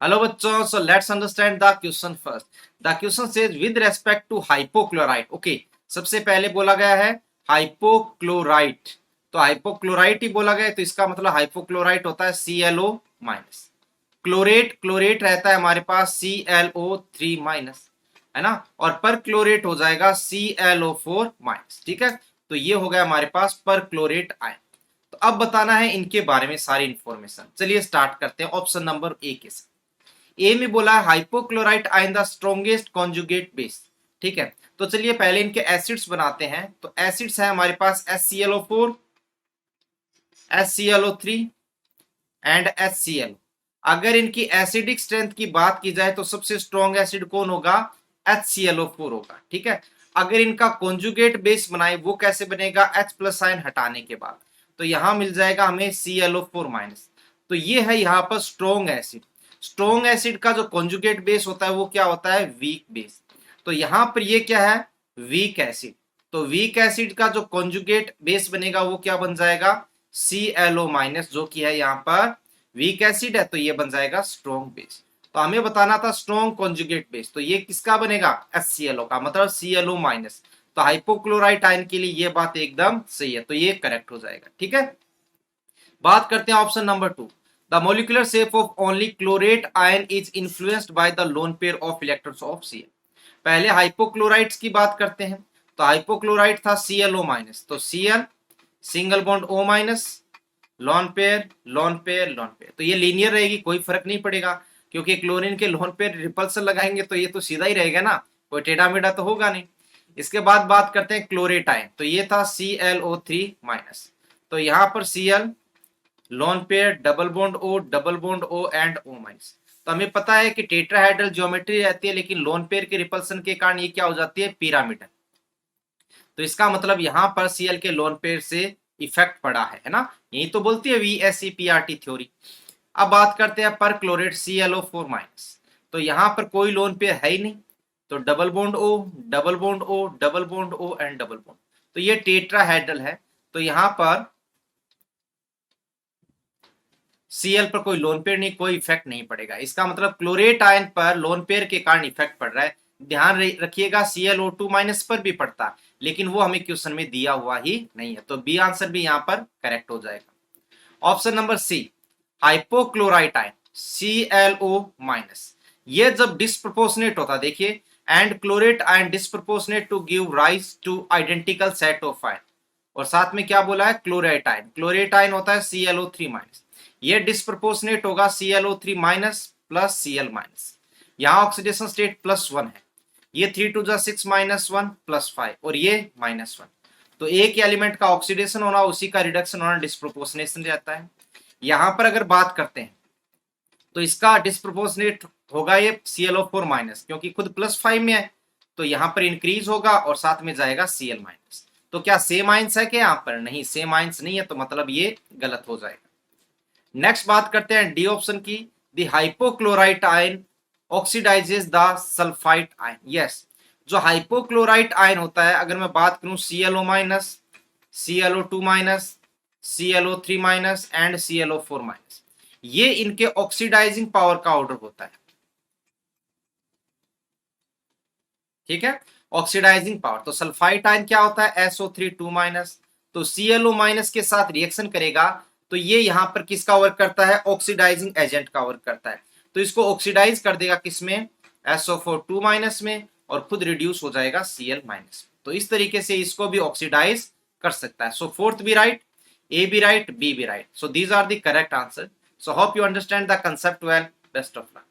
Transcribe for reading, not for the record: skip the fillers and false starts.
Hello बच्चों, so let's understand the question first. The question says with respect to hypochlorite. Okay, सबसे पहले बोला गया है हाइपोक्लोराइट, तो हाइपोक्लोराइट ही बोला गया है, तो इसका मतलब हाइपोक्लोराइट होता है ClO माइनस। क्लोरेट क्लोरेट रहता है हमारे पास ClO3 माइनस, है ना, और पर क्लोरेट हो जाएगा ClO4 माइनस। ठीक है, तो ये हो गया हमारे पास पर क्लोरेट आयन। तो अब बताना है इनके बारे में सारी इंफॉर्मेशन। चलिए स्टार्ट करते हैं ऑप्शन नंबर ए के साथ। ए में बोला है hypochlorite ion the strongest conjugate base. ठीक है, तो चलिए पहले इनके एसिड्स बनाते हैं। तो एसिड्स है हमारे पास HClO4, HClO3 एंड HCl। अगर इनकी एसिडिक स्ट्रेंथ की बात की जाए तो सबसे स्ट्रॉन्ग एसिड कौन होगा? HClO4 होगा। ठीक है, अगर इनका कॉन्जुगेट बेस बनाए वो कैसे बनेगा? H प्लस आयन हटाने के बाद, तो यहां मिल जाएगा हमें ClO4 माइनस। तो ये है यहाँ पर स्ट्रॉन्ग एसिड। स्ट्रॉन्ग एसिड का जो कॉन्जुगेट बेस होता है वो क्या होता है? Weak base. तो यहां पर ये क्या है? Weak acid. तो वीक एसिड का जो कॉन्जुगेट बेस बनेगा वो क्या बन जाएगा? ClO माइनस, जो कि है यहाँ पर वीक एसिड है, तो ये बन जाएगा स्ट्रॉन्ग बेस। तो हमें बताना था स्ट्रॉन्ग कॉन्जुगेट बेस, तो ये किसका बनेगा? HClO का, मतलब ClO माइनस। तो हाइपोक्लोराइट आयन के लिए ये बात एकदम सही है, तो ये करेक्ट हो जाएगा। ठीक है, बात करते हैं option number 2। The molecular shape of only chlorate ion is influenced by the lone pair of electrons of Cl। पहले हाइपोक्लोराइट्स की बात करते हैं। तो हाइपोक्लोराइट था ClO माइनस, तो Cl single bond O minus, lone pair lone pair lone pair, तो ये लीनियर रहेगी, कोई फर्क नहीं पड़ेगा, क्योंकि क्लोरीन के लोन पेयर रिपल्सन लगाएंगे तो ये तो सीधा ही रहेगा ना, कोई टेढ़ा मेढ़ा तो होगा नहीं। इसके बाद बात करते हैं क्लोरेट आयन। तो ये था ClO3 माइनस, तो यहाँ पर Cl lone pair double bond O double bond O and O minus. तो हमें पता है कि टेट्राहेड्रल ज्योमेट्री रहती है, लेकिन लोन पेयर के रिपल्सन के कारण ये क्या हो जाती है? पिरामिडल। तो इसका मतलब यहाँ पर Cl के लोन पेयर से इफेक्ट पड़ा है ना, यही तो बोलती है VSEPRT थ्योरी। अब बात करते हैं पर क्लोरेट ClO4 माइनस। तो यहाँ पर कोई लोन पेयर है ही नहीं, तो double bond O double bond O double bond O and double bond, तो ये टेट्राहेड्रल है। तो यहाँ पर Cl पर कोई लोन पेयर नहीं, कोई इफेक्ट नहीं पड़ेगा। इसका मतलब क्लोरेट आयन पर लोन पेयर के कारण इफेक्ट पड़ रहा है। ध्यान रखिएगा ClO2 माइनस पर भी पड़ता, लेकिन वो हमें क्वेश्चन में दिया हुआ ही नहीं है, तो बी आंसर भी यहाँ पर करेक्ट हो जाएगा। Option number C, hypochlorite ion ClO minus, ये जब डिस्प्रोपोर्शनेट होता, देखिए, and chlorate ion disproportionate to give rise to identical set of ion, और साथ में क्या बोला है? क्लोरेट आयन होता है ClO3 माइनस, ये डिस्प्रोपोर्शनेट होगा ClO3 minus plus Cl minus. यहाँ ऑक्सीडेशन स्टेट +1 है, ये 3 2 6 -1 +5, और ये -1। तो एक एलिमेंट का ऑक्सीडेशन होना, उसी का रिडक्शन होना डिस्प्रोपोर्शनेशन रहता है। यहाँ पर अगर बात करते हैं तो इसका डिस्प्रोपोर्शनेट होगा ये ClO4 माइनस, क्योंकि खुद +5 में है, तो यहाँ पर इंक्रीज होगा और साथ में जाएगा Cl माइनस। तो क्या सेम आइंस है? क्या यहाँ पर नहीं, सेम आइंस नहीं है, तो मतलब ये गलत हो जाएगा। नेक्स्ट बात करते हैं डी ऑप्शन की। The hypochlorite ion oxidises the sulphite ion. Yes, जो हाइपोक्लोराइट आयन होता है, अगर मैं बात करूं ClO minus, ClO2 minus, ClO3 minus and ClO4 minus, ये इनके ऑक्सीडाइजिंग पावर का ऑर्डर होता है। ठीक है, ऑक्सीडाइजिंग पावर। तो सल्फाइट आयन क्या होता है? SO3 2 माइनस, तो ClO माइनस के साथ रिएक्शन करेगा, तो ये यहां पर किसका वर्क करता है? ऑक्सीडाइजिंग एजेंट का वर्क करता है। तो इसको ऑक्सीडाइज कर देगा किसमें? SO4 2 माइनस में, और खुद रिड्यूस हो जाएगा Cl माइनस। तो इस तरीके से इसको भी ऑक्सीडाइज कर सकता है। सो फोर्थ भी राइट, ए भी राइट, बी भी right. So these are the correct answer. So hope you understand the concept well. Best of luck.